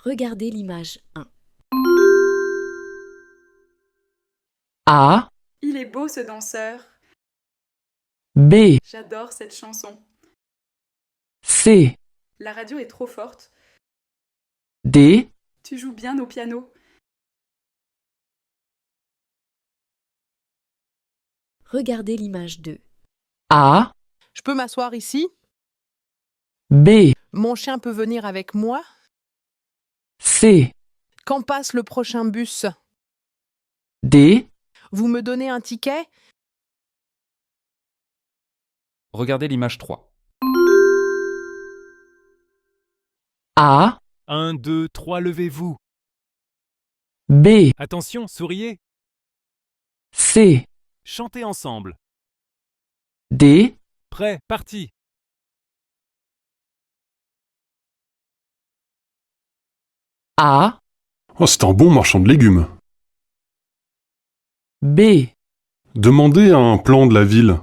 Regardez l'image 1. A, Il est beau ce danseur. B, J'adore cette chanson. C, La radio est trop forte. D, Tu joues bien au piano. Regardez l'image 2. A, Je peux m'asseoir ici? B, Mon chien peut venir avec moi? C, Quand passe le prochain bus? D, Vous me donnez un ticket? Regardez l'image 3. A, 1, 2, 3, levez-vous. B, Attention, souriez. C, Chantez ensemble. D, Prêt, parti. A, Oh, c'est un bon marchand de légumes. B, Demandez un plan de la ville.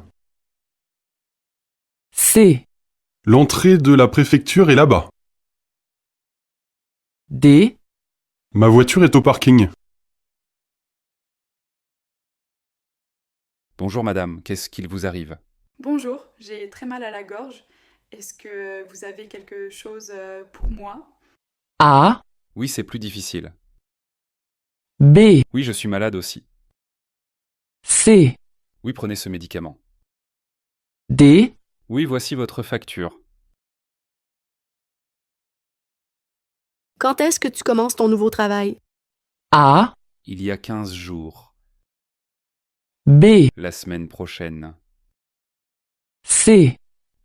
C, L'entrée de la préfecture est là-bas. D, Ma voiture est au parking. Bonjour madame, qu'est-ce qu'il vous arrive? Bonjour, j'ai très mal à la gorge. Est-ce que vous avez quelque chose pour moi? A, Oui, c'est plus difficile. B, Oui, je suis malade aussi. C, Oui, prenez ce médicament. D, Oui, voici votre facture. Quand est-ce que tu commences ton nouveau travail? A, Il y a 15 jours. B, La semaine prochaine. C,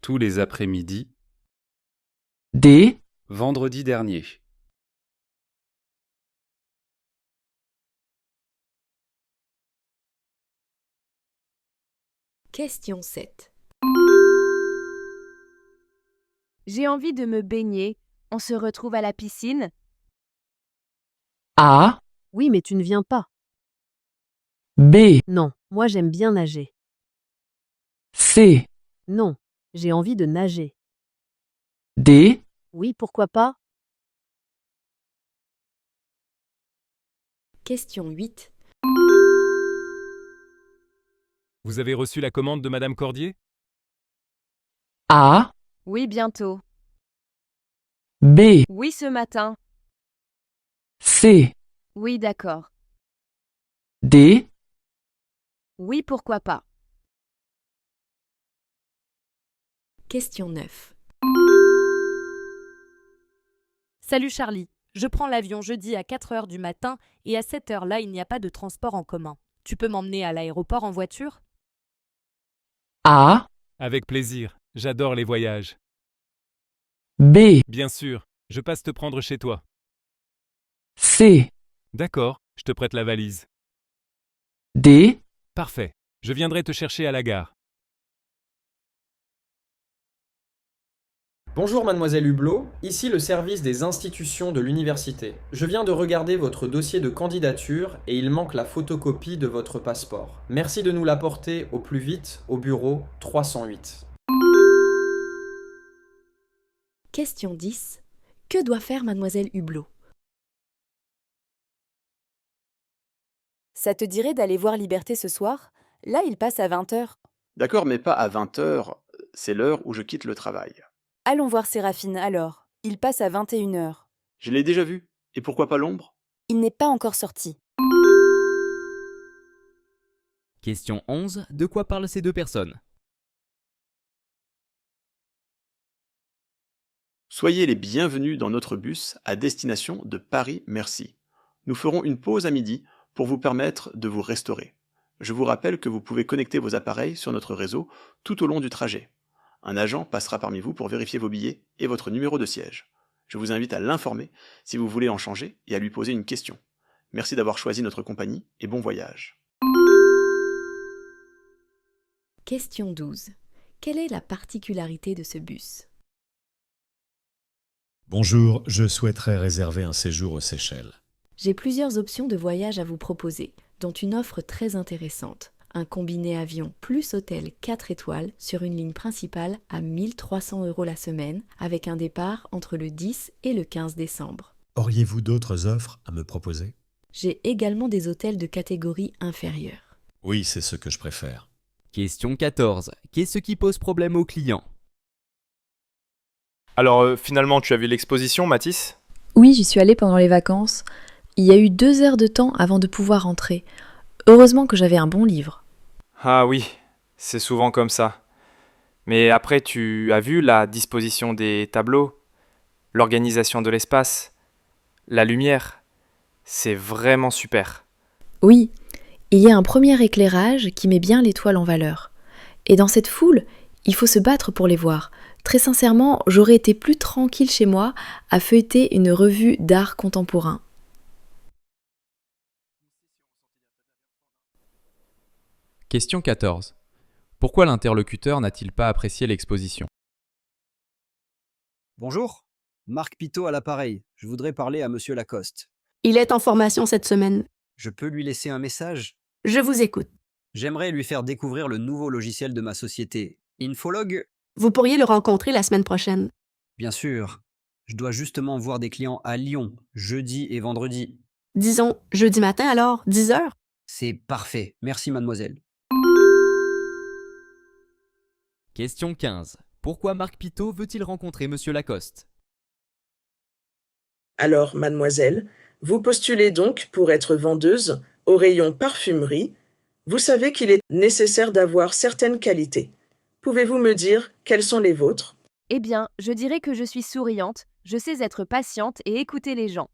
Tous les après-midi. D, Vendredi dernier. Question 7. J'ai envie de me baigner. On se retrouve à la piscine? A, Oui, mais tu ne viens pas. B, Non, moi j'aime bien nager. C, Non, j'ai envie de nager. D, Oui, pourquoi pas? Question 8. Vous avez reçu la commande de Madame Cordier? A, Oui, bientôt. B, Oui, ce matin. C, Oui, d'accord. D, Oui, pourquoi pas. Question 9. Salut Charlie, je prends l'avion jeudi à 4 heures du matin et à cette heure-là, il n'y a pas de transport en commun. Tu peux m'emmener à l'aéroport en voiture? A, Avec plaisir, j'adore les voyages. B, Bien sûr, je passe te prendre chez toi. C, D'accord, je te prête la valise. D, Parfait, je viendrai te chercher à la gare. Bonjour mademoiselle Hublot, ici le service des institutions de l'université. Je viens de regarder votre dossier de candidature et il manque la photocopie de votre passeport. Merci de nous l'apporter au plus vite au bureau 308. Question 10. Que doit faire mademoiselle Hublot? Ça te dirait d'aller voir Liberté ce soir? Là, il passe à 20h. D'accord, mais pas à 20h, c'est l'heure où je quitte le travail. Allons voir Séraphine alors. Il passe à 21h. Je l'ai déjà vu. Et pourquoi pas l'ombre? Il n'est pas encore sorti. Question 11. De quoi parlent ces deux personnes? Soyez les bienvenus dans notre bus à destination de Paris-Merci. Nous ferons une pause à midi pour vous permettre de vous restaurer. Je vous rappelle que vous pouvez connecter vos appareils sur notre réseau tout au long du trajet. Un agent passera parmi vous pour vérifier vos billets et votre numéro de siège. Je vous invite à l'informer si vous voulez en changer et à lui poser une question. Merci d'avoir choisi notre compagnie et bon voyage. Question 12. Quelle est la particularité de ce bus? Bonjour, je souhaiterais réserver un séjour aux Seychelles. J'ai plusieurs options de voyage à vous proposer, dont une offre très intéressante. Un combiné avion plus hôtel 4 étoiles sur une ligne principale à 1 300 € la semaine, avec un départ entre le 10 et le 15 décembre. Auriez-vous d'autres offres à me proposer? J'ai également des hôtels de catégorie inférieure. Oui, c'est ce que je préfère. Question 14. Qu'est-ce qui pose problème aux clients? Alors, finalement, tu as vu l'exposition, Mathis? Oui, j'y suis allée pendant les vacances. Il y a eu 2 heures de temps avant de pouvoir entrer. Heureusement que j'avais un bon livre. Ah oui, c'est souvent comme ça. Mais après, tu as vu la disposition des tableaux, l'organisation de l'espace, la lumière. C'est vraiment super. Oui, il y a un premier éclairage qui met bien l'étoile en valeur. Et dans cette foule, il faut se battre pour les voir. Très sincèrement, j'aurais été plus tranquille chez moi à feuilleter une revue d'art contemporain. Question 14. Pourquoi l'interlocuteur n'a-t-il pas apprécié l'exposition? Bonjour, Marc Pitot à l'appareil. Je voudrais parler à Monsieur Lacoste. Il est en formation cette semaine. Je peux lui laisser un message? Je vous écoute. J'aimerais lui faire découvrir le nouveau logiciel de ma société, Infolog. Vous pourriez le rencontrer la semaine prochaine. Bien sûr. Je dois justement voir des clients à Lyon, jeudi et vendredi. Disons jeudi matin alors, 10 heures. C'est parfait. Merci mademoiselle. Question 15. Pourquoi Marc Pitot veut-il rencontrer Monsieur Lacoste? Alors, mademoiselle, vous postulez donc pour être vendeuse au rayon parfumerie. Vous savez qu'il est nécessaire d'avoir certaines qualités. Pouvez-vous me dire quelles sont les vôtres? Eh bien, je dirais que je suis souriante, je sais être patiente et écouter les gens.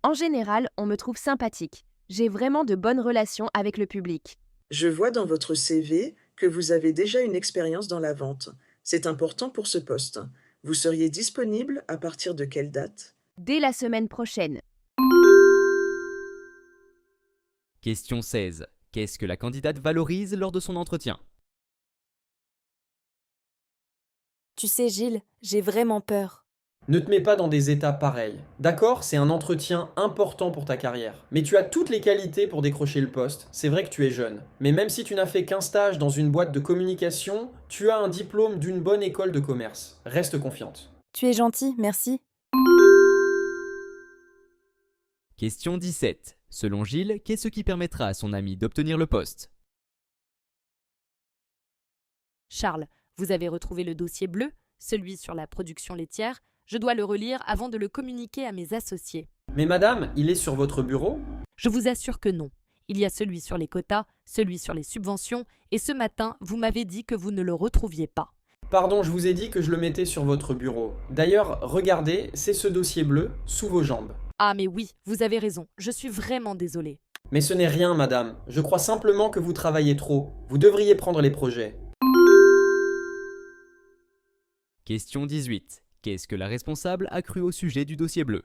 En général, on me trouve sympathique. J'ai vraiment de bonnes relations avec le public. Je vois dans votre CV que vous avez déjà une expérience dans la vente. C'est important pour ce poste. Vous seriez disponible à partir de quelle date? Dès la semaine prochaine. Question 16. Qu'est-ce que la candidate valorise lors de son entretien? Tu sais, Gilles, j'ai vraiment peur. Ne te mets pas dans des états pareils. D'accord, c'est un entretien important pour ta carrière. Mais tu as toutes les qualités pour décrocher le poste. C'est vrai que tu es jeune. Mais même si tu n'as fait qu'un stage dans une boîte de communication, tu as un diplôme d'une bonne école de commerce. Reste confiante. Tu es gentil, merci. Question 17. Selon Gilles, qu'est-ce qui permettra à son ami d'obtenir le poste? Charles, vous avez retrouvé le dossier bleu, celui sur la production laitière. Je dois le relire avant de le communiquer à mes associés. Mais madame, il est sur votre bureau? Je vous assure que non. Il y a celui sur les quotas, celui sur les subventions, et ce matin, vous m'avez dit que vous ne le retrouviez pas. Pardon, je vous ai dit que je le mettais sur votre bureau. D'ailleurs, regardez, c'est ce dossier bleu, sous vos jambes. Ah mais oui, vous avez raison, je suis vraiment désolée. Mais ce n'est rien, madame. Je crois simplement que vous travaillez trop. Vous devriez prendre les projets. Question 18. Qu'est-ce que la responsable a cru au sujet du dossier bleu?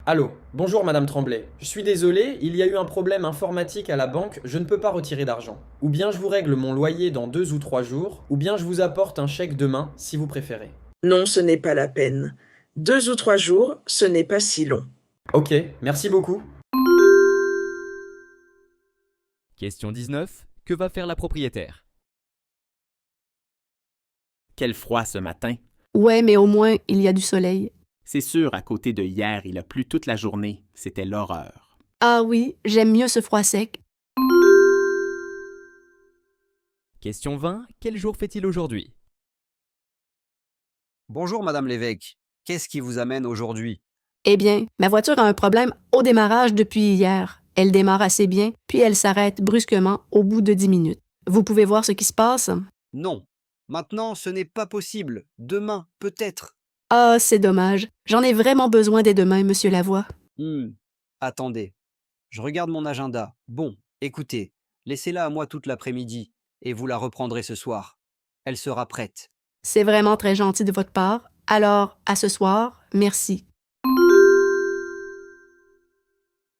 Allô, bonjour madame Tremblay. Je suis désolé, il y a eu un problème informatique à la banque, je ne peux pas retirer d'argent. Ou bien je vous règle mon loyer dans 2 ou 3 jours, ou bien je vous apporte un chèque demain, si vous préférez. Non, ce n'est pas la peine. 2 ou 3 jours, ce n'est pas si long. Ok, merci beaucoup. Question 19. Que va faire la propriétaire? Quel froid ce matin. Ouais, mais au moins, il y a du soleil. C'est sûr, à côté de hier, il a plu toute la journée. C'était l'horreur. Ah oui, j'aime mieux ce froid sec. Question 20. Quel jour fait-il aujourd'hui? Bonjour Madame l'évêque. Qu'est-ce qui vous amène aujourd'hui? Eh bien, ma voiture a un problème au démarrage depuis hier. Elle démarre assez bien, puis elle s'arrête brusquement au bout de 10 minutes. Vous pouvez voir ce qui se passe? Non. Maintenant, ce n'est pas possible. Demain, peut-être. Ah, c'est dommage. J'en ai vraiment besoin dès demain, Monsieur Lavoie. Attendez. Je regarde mon agenda. Bon, écoutez, laissez-la à moi toute l'après-midi, et vous la reprendrez ce soir. Elle sera prête. C'est vraiment très gentil de votre part. Alors, à ce soir, merci.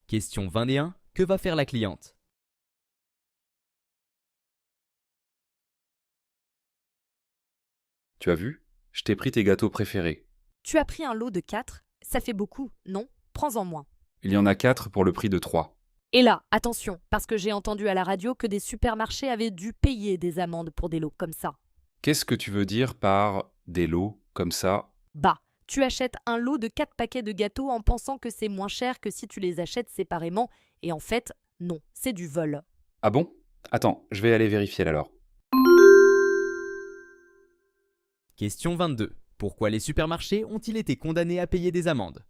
Question 21. Que va faire la cliente? Tu as vu? Je t'ai pris tes gâteaux préférés. Tu as pris un lot de 4? Ça fait beaucoup, non? Prends-en moins. Il y en a 4 pour le prix de 3. Et là, attention, parce que j'ai entendu à la radio que des supermarchés avaient dû payer des amendes pour des lots comme ça. Qu'est-ce que tu veux dire par des lots comme ça? Bah, Tu achètes un lot de 4 paquets de gâteaux en pensant que c'est moins cher que si tu les achètes séparément, et en fait, non, c'est du vol. Ah bon? Attends, je vais aller vérifier alors. Question 22. Pourquoi les supermarchés ont-ils été condamnés à payer des amendes?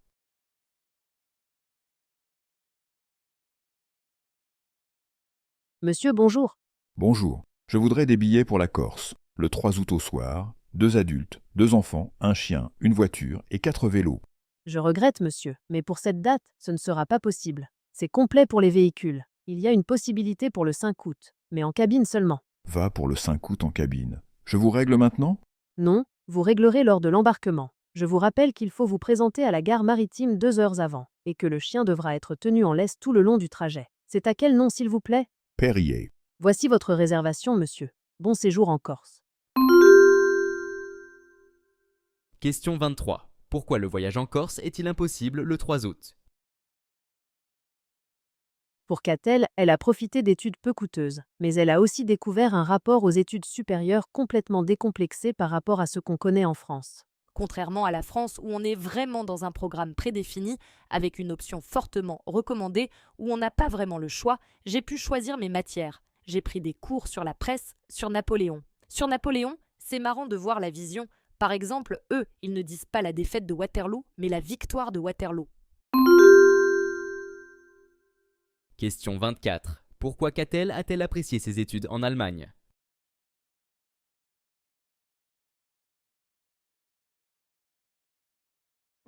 Monsieur, bonjour. Bonjour, je voudrais des billets pour la Corse, le 3 août au soir, 2 adultes, 2 enfants, un chien, une voiture et 4 vélos. Je regrette, monsieur, mais pour cette date, ce ne sera pas possible. C'est complet pour les véhicules. Il y a une possibilité pour le 5 août, mais en cabine seulement. Va pour le 5 août en cabine. Je vous règle maintenant? Non, vous réglerez lors de l'embarquement. Je vous rappelle qu'il faut vous présenter à la gare maritime 2 heures avant, et que le chien devra être tenu en laisse tout le long du trajet. C'est à quel nom, s'il vous plaît? Perrier. Voici votre réservation, monsieur. Bon séjour en Corse. Question 23. Pourquoi le voyage en Corse est-il impossible le 3 août? Pour Catel, elle a profité d'études peu coûteuses, mais elle a aussi découvert un rapport aux études supérieures complètement décomplexé par rapport à ce qu'on connaît en France. Contrairement à la France où on est vraiment dans un programme prédéfini, avec une option fortement recommandée, où on n'a pas vraiment le choix, j'ai pu choisir mes matières. J'ai pris des cours sur la presse, sur Napoléon. Sur Napoléon, c'est marrant de voir la vision. Par exemple, eux, ils ne disent pas la défaite de Waterloo, mais la victoire de Waterloo. Question 24. Pourquoi Catel a-t-elle apprécié ses études en Allemagne?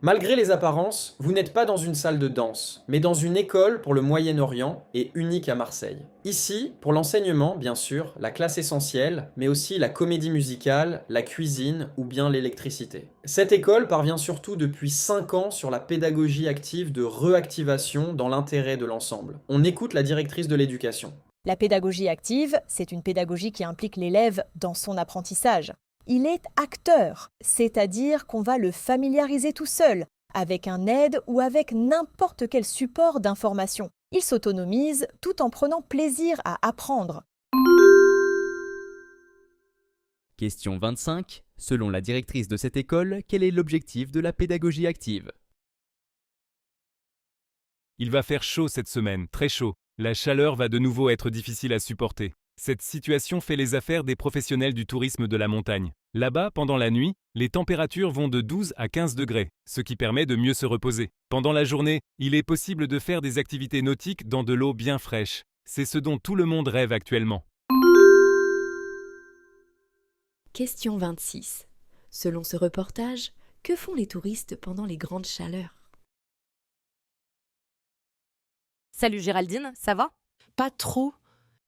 Malgré les apparences, vous n'êtes pas dans une salle de danse, mais dans une école pour le Moyen-Orient et unique à Marseille. Ici, pour l'enseignement, bien sûr, la classe essentielle, mais aussi la comédie musicale, la cuisine ou bien l'électricité. Cette école parvient surtout depuis 5 ans sur la pédagogie active de réactivation dans l'intérêt de l'ensemble. On écoute la directrice de l'éducation. La pédagogie active, c'est une pédagogie qui implique l'élève dans son apprentissage. Il est acteur, c'est-à-dire qu'on va le familiariser tout seul, avec un aide ou avec n'importe quel support d'information. Il s'autonomise tout en prenant plaisir à apprendre. Question 25. Selon la directrice de cette école, quel est l'objectif de la pédagogie active? Il va faire chaud cette semaine, très chaud. La chaleur va de nouveau être difficile à supporter. Cette situation fait les affaires des professionnels du tourisme de la montagne. Là-bas, pendant la nuit, les températures vont de 12 à 15 degrés, ce qui permet de mieux se reposer. Pendant la journée, il est possible de faire des activités nautiques dans de l'eau bien fraîche. C'est ce dont tout le monde rêve actuellement. Question 26. Selon ce reportage, que font les touristes pendant les grandes chaleurs? Salut Géraldine, ça va? Pas trop.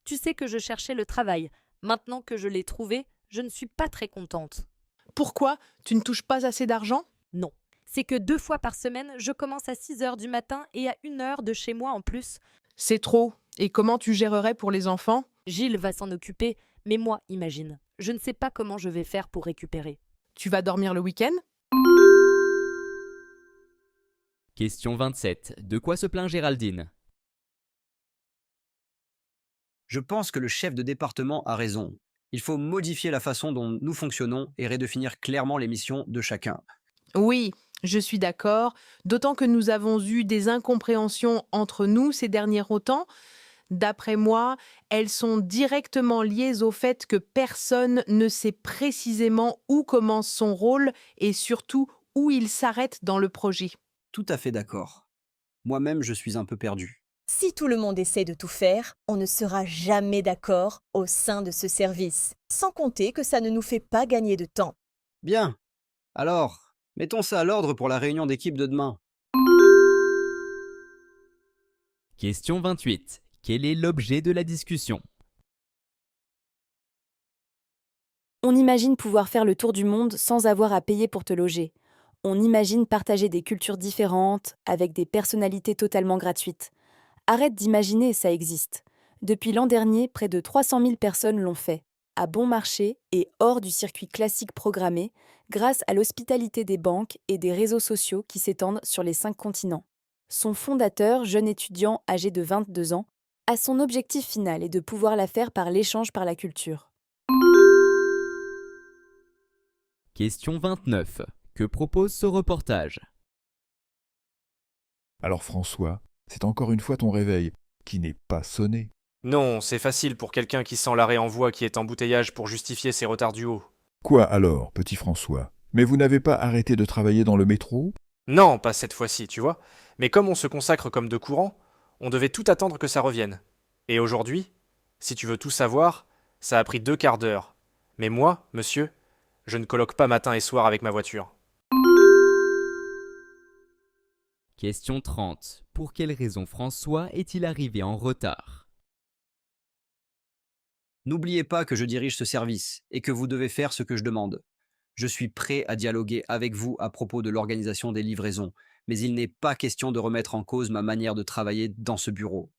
Tu sais que je cherchais le travail. Maintenant que je l'ai trouvé, je ne suis pas très contente. Pourquoi? Tu ne touches pas assez d'argent? Non. C'est que 2 fois par semaine, je commence à 6 heures du matin et à 1 heure de chez moi en plus. C'est trop. Et comment tu gérerais pour les enfants? Gilles va s'en occuper, mais moi, imagine. Je ne sais pas comment je vais faire pour récupérer. Tu vas dormir le week-end? Question 27. De quoi se plaint Géraldine? Je pense que le chef de département a raison. Il faut modifier la façon dont nous fonctionnons et redéfinir clairement les missions de chacun. Oui, je suis d'accord, d'autant que nous avons eu des incompréhensions entre nous ces derniers temps. D'après moi, elles sont directement liées au fait que personne ne sait précisément où commence son rôle et surtout où il s'arrête dans le projet. Tout à fait d'accord. Moi-même, je suis un peu perdu. Si tout le monde essaie de tout faire, on ne sera jamais d'accord au sein de ce service. Sans compter que ça ne nous fait pas gagner de temps. Bien. Alors, mettons ça à l'ordre pour la réunion d'équipe de demain. Question 28. Quel est l'objet de la discussion? On imagine pouvoir faire le tour du monde sans avoir à payer pour te loger. On imagine partager des cultures différentes avec des personnalités totalement gratuites. Arrête d'imaginer, ça existe. Depuis l'an dernier, près de 300 000 personnes l'ont fait, à bon marché et hors du circuit classique programmé, grâce à l'hospitalité des banques et des réseaux sociaux qui s'étendent sur les 5 continents. Son fondateur, jeune étudiant âgé de 22 ans, a son objectif final est de pouvoir la faire par l'échange par la culture. Question 29. Que propose ce reportage? Alors François, c'est encore une fois ton réveil, qui n'est pas sonné. Non, c'est facile pour quelqu'un qui sent l'arrêt en voie qui est embouteillage pour justifier ses retards du haut. Quoi alors, petit François? Mais vous n'avez pas arrêté de travailler dans le métro? Non, pas cette fois-ci, tu vois. Mais comme on se consacre comme de courant, on devait tout attendre que ça revienne. Et aujourd'hui, si tu veux tout savoir, ça a pris 2 quarts d'heure. Mais moi, monsieur, je ne colloque pas matin et soir avec ma voiture. Question 30. Pour quelle raison François est-il arrivé en retard? N'oubliez pas que je dirige ce service et que vous devez faire ce que je demande. Je suis prêt à dialoguer avec vous à propos de l'organisation des livraisons, mais il n'est pas question de remettre en cause ma manière de travailler dans ce bureau.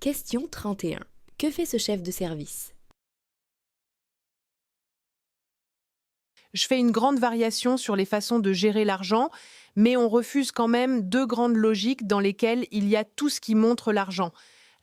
Question 31. Que fait ce chef de service? Je fais une grande variation sur les façons de gérer l'argent, mais on refuse quand même 2 grandes logiques dans lesquelles il y a tout ce qui montre l'argent.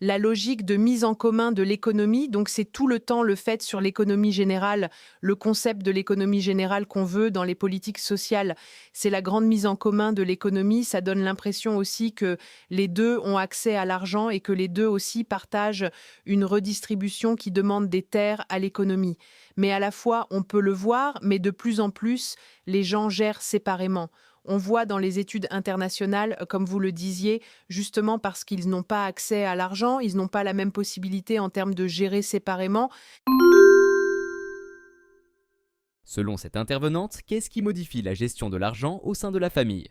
La logique de mise en commun de l'économie, donc c'est tout le temps le fait sur l'économie générale, le concept de l'économie générale qu'on veut dans les politiques sociales, c'est la grande mise en commun de l'économie, ça donne l'impression aussi que les deux ont accès à l'argent et que les deux aussi partagent une redistribution qui demande des terres à l'économie. Mais à la fois, on peut le voir, mais de plus en plus, les gens gèrent séparément. On voit dans les études internationales, comme vous le disiez, justement parce qu'ils n'ont pas accès à l'argent, ils n'ont pas la même possibilité en termes de gérer séparément. Selon cette intervenante, qu'est-ce qui modifie la gestion de l'argent au sein de la famille?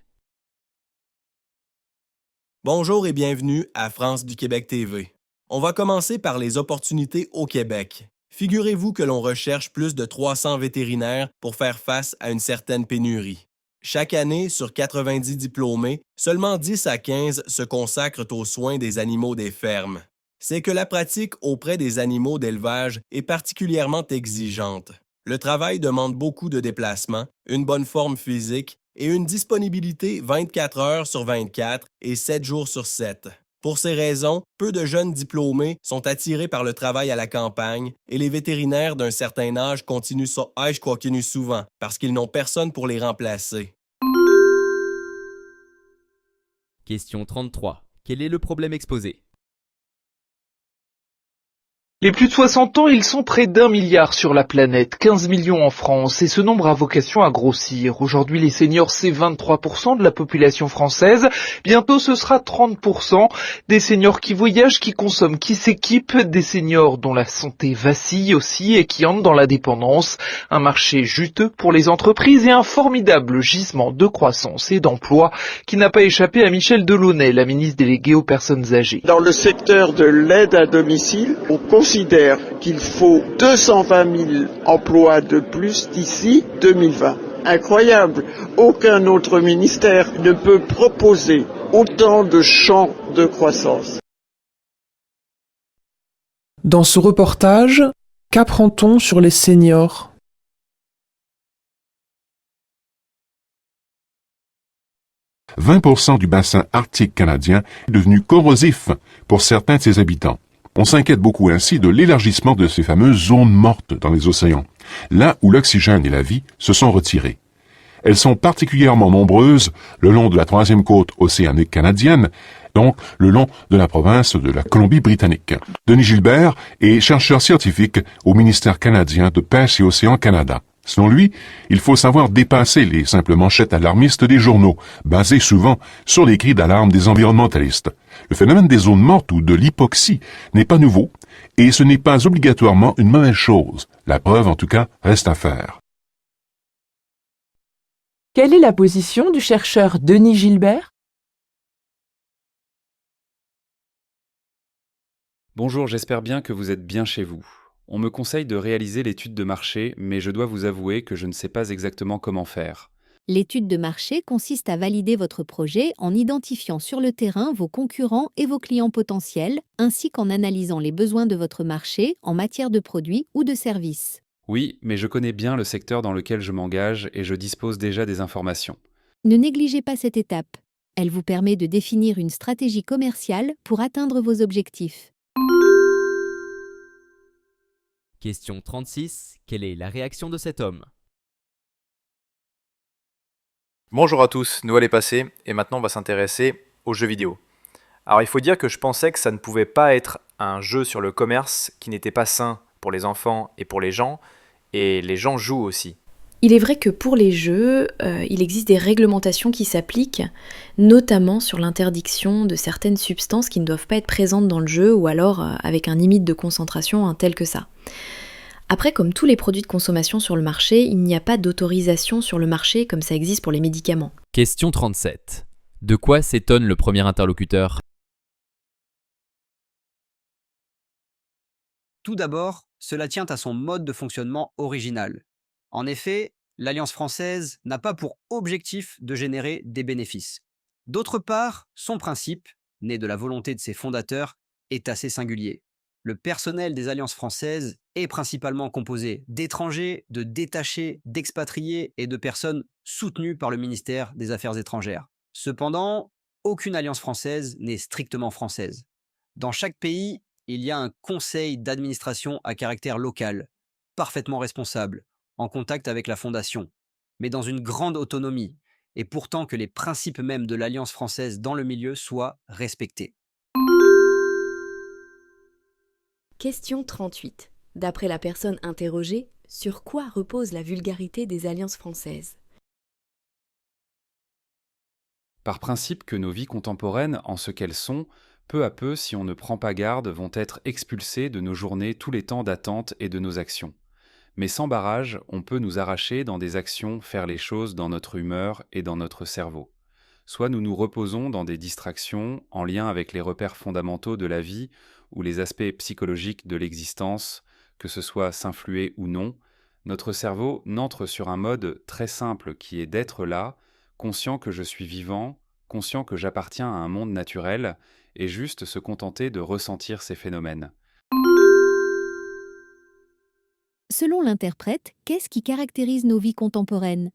Bonjour et bienvenue à France du Québec TV. On va commencer par les opportunités au Québec. Figurez-vous que l'on recherche plus de 300 vétérinaires pour faire face à une certaine pénurie. Chaque année, sur 90 diplômés, seulement 10 à 15 se consacrent aux soins des animaux des fermes. C'est que la pratique auprès des animaux d'élevage est particulièrement exigeante. Le travail demande beaucoup de déplacements, une bonne forme physique et une disponibilité 24 heures sur 24 et 7 jours sur 7. Pour ces raisons, peu de jeunes diplômés sont attirés par le travail à la campagne et les vétérinaires d'un certain âge continuent ça souvent parce qu'ils n'ont personne pour les remplacer. Question 33. Quel est le problème exposé? Les plus de 60 ans, ils sont près d'1 milliard sur la planète, 15 millions en France, et ce nombre a vocation à grossir. Aujourd'hui, les seniors, c'est 23% de la population française. Bientôt, ce sera 30%. Des seniors qui voyagent, qui consomment, qui s'équipent, des seniors dont la santé vacille aussi et qui entrent dans la dépendance. Un marché juteux pour les entreprises et un formidable gisement de croissance et d'emploi qui n'a pas échappé à Michel Delaunay, la ministre déléguée aux personnes âgées. Dans le secteur de l'aide à domicile, on considère qu'il faut 220 000 emplois de plus d'ici 2020. Incroyable! Aucun autre ministère ne peut proposer autant de champs de croissance. Dans ce reportage, qu'apprend-on sur les seniors? « 20% du bassin arctique canadien est devenu corrosif pour certains de ses habitants. On s'inquiète beaucoup ainsi de l'élargissement de ces fameuses zones mortes dans les océans, là où l'oxygène et la vie se sont retirés. Elles sont particulièrement nombreuses le long de la 3e côte océanique canadienne, donc le long de la province de la Colombie-Britannique. Denis Gilbert est chercheur scientifique au ministère canadien de Pêche et Océan Canada. Selon lui, il faut savoir dépasser les simples manchettes alarmistes des journaux, basées souvent sur les cris d'alarme des environnementalistes. Le phénomène des zones mortes ou de l'hypoxie n'est pas nouveau, et ce n'est pas obligatoirement une mauvaise chose. La preuve, en tout cas, reste à faire. Quelle est la position du chercheur Denis Gilbert? Bonjour, j'espère bien que vous êtes bien chez vous. On me conseille de réaliser l'étude de marché, mais je dois vous avouer que je ne sais pas exactement comment faire. L'étude de marché consiste à valider votre projet en identifiant sur le terrain vos concurrents et vos clients potentiels, ainsi qu'en analysant les besoins de votre marché en matière de produits ou de services. Oui, mais je connais bien le secteur dans lequel je m'engage et je dispose déjà des informations. Ne négligez pas cette étape. Elle vous permet de définir une stratégie commerciale pour atteindre vos objectifs. Question 36. Quelle est la réaction de cet homme? Bonjour à tous, Noël est passé et maintenant on va s'intéresser aux jeux vidéo. Alors il faut dire que je pensais que ça ne pouvait pas être un jeu sur le commerce qui n'était pas sain pour les enfants et pour les gens, et les gens jouent aussi. Il est vrai que pour les jeux, il existe des réglementations qui s'appliquent, notamment sur l'interdiction de certaines substances qui ne doivent pas être présentes dans le jeu ou alors avec un limite de concentration tel que ça. Après, comme tous les produits de consommation sur le marché, il n'y a pas d'autorisation sur le marché comme ça existe pour les médicaments. Question 37. De quoi s'étonne le premier interlocuteur? Tout d'abord, cela tient à son mode de fonctionnement original. En effet, l'Alliance française n'a pas pour objectif de générer des bénéfices. D'autre part, son principe, né de la volonté de ses fondateurs, est assez singulier. Le personnel des Alliances françaises est principalement composé d'étrangers, de détachés, d'expatriés et de personnes soutenues par le ministère des Affaires étrangères. Cependant, aucune alliance française n'est strictement française. Dans chaque pays, il y a un conseil d'administration à caractère local, parfaitement responsable, en contact avec la fondation, mais dans une grande autonomie, et pourtant que les principes mêmes de l'Alliance française dans le milieu soient respectés. Question 38. D'après la personne interrogée, sur quoi repose la vulgarité des alliances françaises? Par principe que nos vies contemporaines, en ce qu'elles sont, peu à peu, si on ne prend pas garde, vont être expulsées de nos journées tous les temps d'attente et de nos actions. Mais sans barrage, on peut nous arracher dans des actions, faire les choses dans notre humeur et dans notre cerveau. Soit nous nous reposons dans des distractions en lien avec les repères fondamentaux de la vie ou les aspects psychologiques de l'existence, que ce soit s'influer ou non, notre cerveau n'entre sur un mode très simple qui est d'être là, conscient que je suis vivant, conscient que j'appartiens à un monde naturel, et juste se contenter de ressentir ces phénomènes. Selon l'interprète, qu'est-ce qui caractérise nos vies contemporaines?